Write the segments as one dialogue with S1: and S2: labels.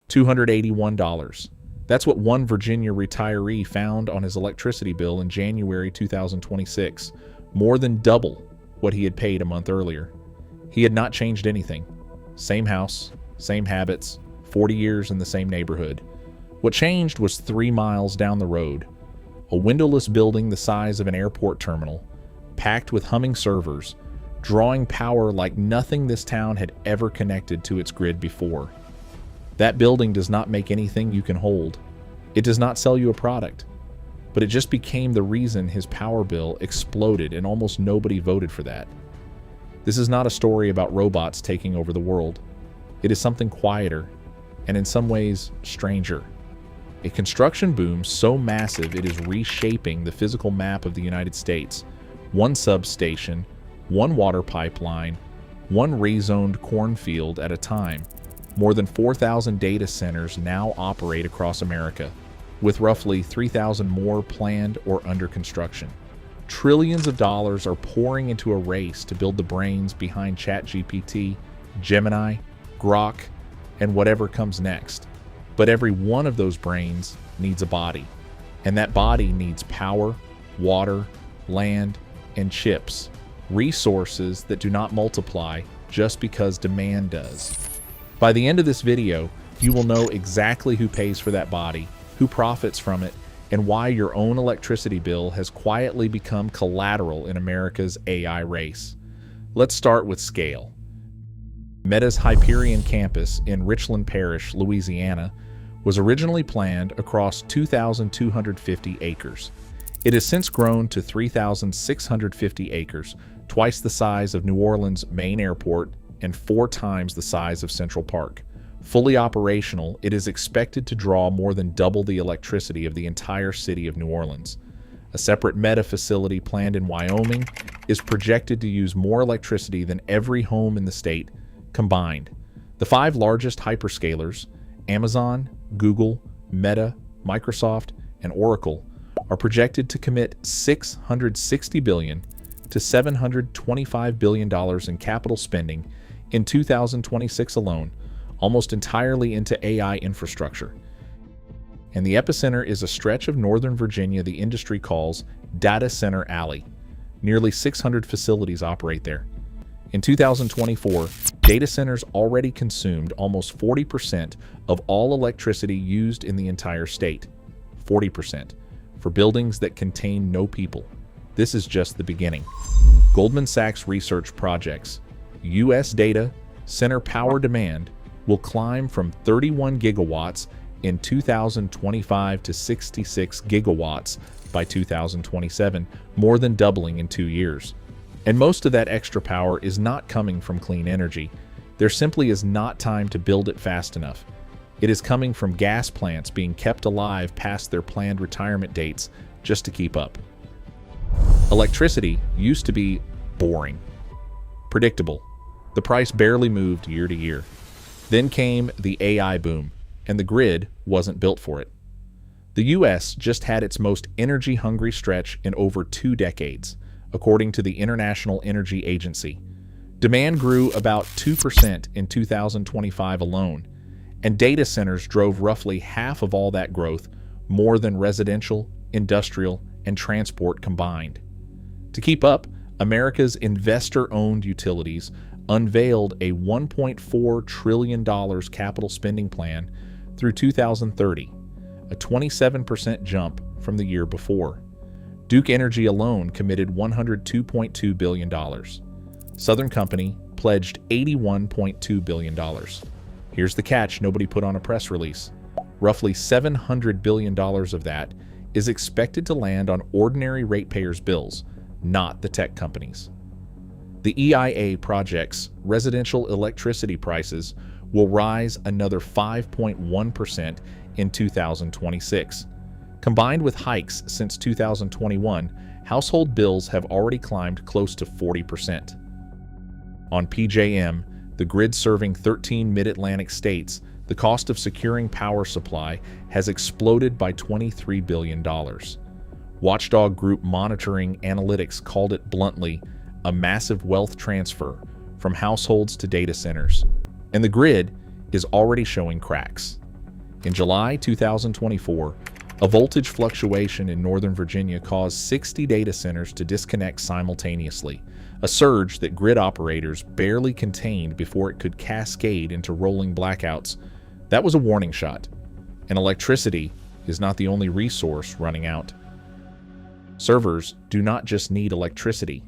S1: $281. That's what one Virginia retiree found on his electricity bill in January 2026, more than double what he had paid a month earlier. He had not changed anything. Same house, same habits, 40 years in the same neighborhood. What changed was 3 miles down the road, a windowless building the size of an airport terminal, packed with humming servers, drawing power like nothing this town had ever connected to its grid before. That building does not make anything you can hold. It does not sell you a product, but it just became the reason his power bill exploded, and almost nobody voted for that. This is not a story about robots taking over the world. It is something quieter, and in some ways, stranger. A construction boom so massive it is reshaping the physical map of the United States. One substation, one water pipeline, one rezoned cornfield at a time. More than 4,000 data centers now operate across America, with roughly 3,000 more planned or under construction. Trillions of dollars are pouring into a race to build the brains behind ChatGPT, Gemini, Grok, and whatever comes next. But every one of those brains needs a body, and that body needs power, water, land, and chips, resources that do not multiply just because demand does. By the end of this video, you will know exactly who pays for that body, who profits from it, and why your own electricity bill has quietly become collateral in America's AI race. Let's start with scale. Meta's Hyperion campus in Richland Parish, Louisiana, was originally planned across 2,250 acres. It has since grown to 3,650 acres, twice the size of New Orleans' main airport and 4 times the size of Central Park. Fully operational, it is expected to draw more than double the electricity of the entire city of New Orleans. A separate Meta facility planned in Wyoming is projected to use more electricity than every home in the state combined. The 5 largest hyperscalers, Amazon, Google, Meta, Microsoft, and Oracle, are projected to commit $660 billion to $725 billion in capital spending in 2026 alone, almost entirely into AI infrastructure. And the epicenter is a stretch of Northern Virginia the industry calls Data Center Alley. Nearly 600 facilities operate there. In 2024, data centers already consumed almost 40% of all electricity used in the entire state. 40%. For buildings that contain no people. This is just the beginning. Goldman Sachs research projects U.S. data center power demand will climb from 31 gigawatts in 2025 to 66 gigawatts by 2027, more than doubling in 2 years. And most of that extra power is not coming from clean energy. There simply is not time to build it fast enough. It is coming from gas plants being kept alive past their planned retirement dates just to keep up. Electricity used to be boring, predictable. The price barely moved year to year. Then came the AI boom, and the grid wasn't built for it. The U.S. just had its most energy-hungry stretch in over 2 decades, according to the International Energy Agency. Demand grew about 2% in 2025 alone, and data centers drove roughly half of all that growth, more than residential, industrial, and transport combined. To keep up, America's investor-owned utilities unveiled a $1.4 trillion capital spending plan through 2030, a 27% jump from the year before. Duke Energy alone committed $102.2 billion. Southern Company pledged $81.2 billion. Here's the catch nobody put on a press release. Roughly $700 billion of that is expected to land on ordinary ratepayers' bills, not the tech companies. The EIA projects residential electricity prices will rise another 5.1% in 2026. Combined with hikes since 2021, household bills have already climbed close to 40%. On PJM, the grid serving 13 mid-Atlantic states, the cost of securing power supply has exploded by $23 billion. Watchdog group Monitoring Analytics called it bluntly a massive wealth transfer from households to data centers. And the grid is already showing cracks. In July 2024, a voltage fluctuation in Northern Virginia caused 60 data centers to disconnect simultaneously, a surge that grid operators barely contained before it could cascade into rolling blackouts. That was a warning shot. And electricity is not the only resource running out. Servers do not just need electricity.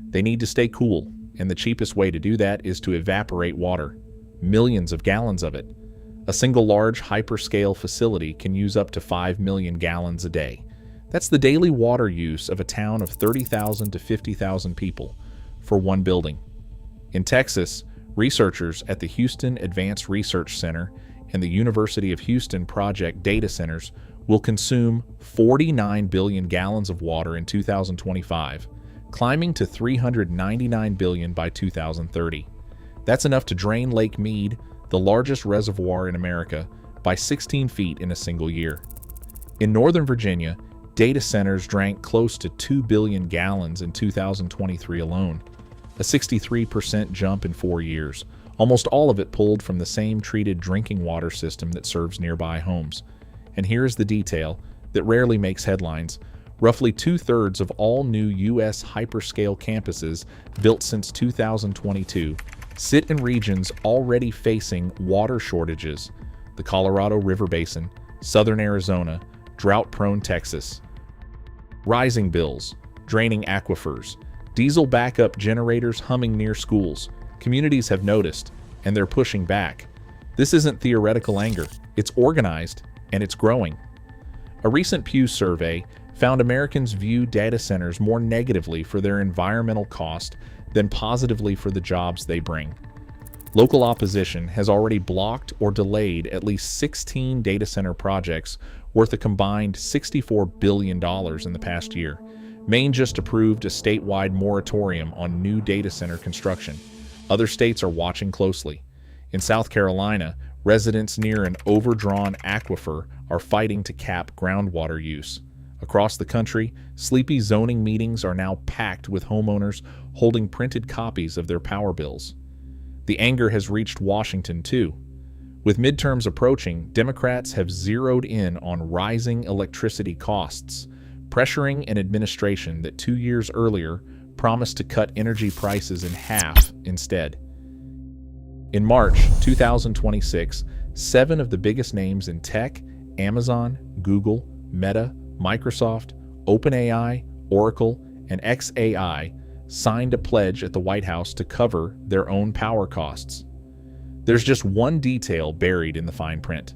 S1: They need to stay cool, and the cheapest way to do that is to evaporate water, millions of gallons of it. A single large hyperscale facility can use up to 5 million gallons a day. That's the daily water use of a town of 30,000 to 50,000 people for one building. In Texas, researchers at the Houston Advanced Research Center and the University of Houston Project Data Centers will consume 49 billion gallons of water in 2025, climbing to 399 billion by 2030. That's enough to drain Lake Mead, the largest reservoir in America, by 16 feet in a single year. In Northern Virginia, data centers drank close to 2 billion gallons in 2023 alone, a 63% jump in 4 years, almost all of it pulled from the same treated drinking water system that serves nearby homes. And here's the detail that rarely makes headlines. Roughly 2/3 of all new U.S. hyperscale campuses built since 2022 sit in regions already facing water shortages: the Colorado River Basin, southern Arizona, drought-prone Texas. Rising bills, draining aquifers, diesel backup generators humming near schools. Communities have noticed, and they're pushing back. This isn't theoretical anger, it's organized, and it's growing. A recent Pew survey found Americans view data centers more negatively for their environmental cost than positively for the jobs they bring. Local opposition has already blocked or delayed at least 16 data center projects worth a combined $64 billion in the past year. Maine just approved a statewide moratorium on new data center construction. Other states are watching closely. In South Carolina, residents near an overdrawn aquifer are fighting to cap groundwater use. Across the country, sleepy zoning meetings are now packed with homeowners holding printed copies of their power bills. The anger has reached Washington, too. With midterms approaching, Democrats have zeroed in on rising electricity costs, pressuring an administration that 2 years earlier promised to cut energy prices in half instead. In March 2026, 7 of the biggest names in tech, Amazon, Google, Meta, Microsoft, OpenAI, Oracle, and xAI, signed a pledge at the White House to cover their own power costs. There's just one detail buried in the fine print.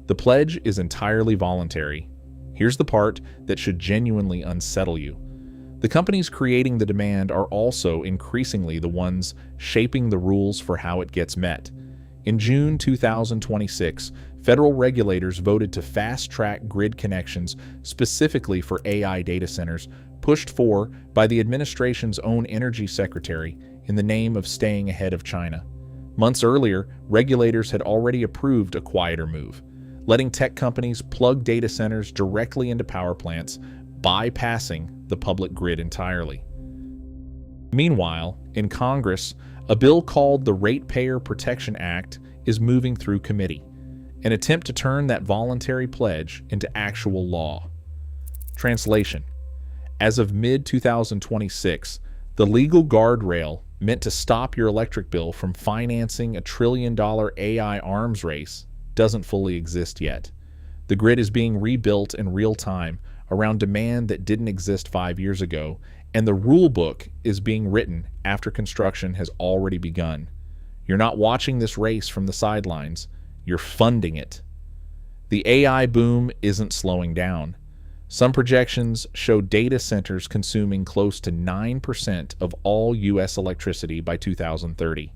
S1: The pledge is entirely voluntary. Here's the part that should genuinely unsettle you. The companies creating the demand are also increasingly the ones shaping the rules for how it gets met. In June 2026, federal regulators voted to fast-track grid connections specifically for AI data centers, pushed for by the administration's own energy secretary in the name of staying ahead of China. Months earlier, regulators had already approved a quieter move, letting tech companies plug data centers directly into power plants, bypassing the public grid entirely. Meanwhile, in Congress, a bill called the Ratepayer Protection Act is moving through committee, an attempt to turn that voluntary pledge into actual law. Translation: as of mid-2026, the legal guardrail meant to stop your electric bill from financing a trillion-dollar AI arms race doesn't fully exist yet. The grid is being rebuilt in real time around demand that didn't exist 5 years ago, and the rule book is being written after construction has already begun. You're not watching this race from the sidelines, you're funding it. The AI boom isn't slowing down. Some projections show data centers consuming close to 9% of all U.S. electricity by 2030.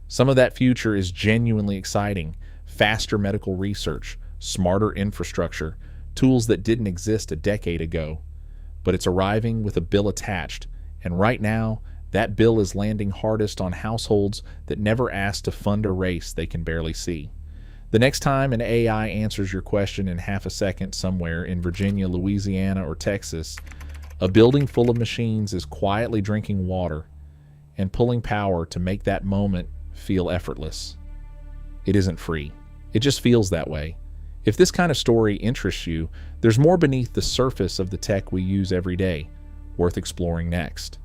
S1: Some of that future is genuinely exciting: faster medical research, smarter infrastructure, tools that didn't exist a decade ago. But it's arriving with a bill attached, and right now, that bill is landing hardest on households that never asked to fund a race they can barely see. The next time an AI answers your question in half a second somewhere in Virginia, Louisiana, or Texas, a building full of machines is quietly drinking water and pulling power to make that moment feel effortless. It isn't free. It just feels that way. If this kind of story interests you, there's more beneath the surface of the tech we use every day, worth exploring next.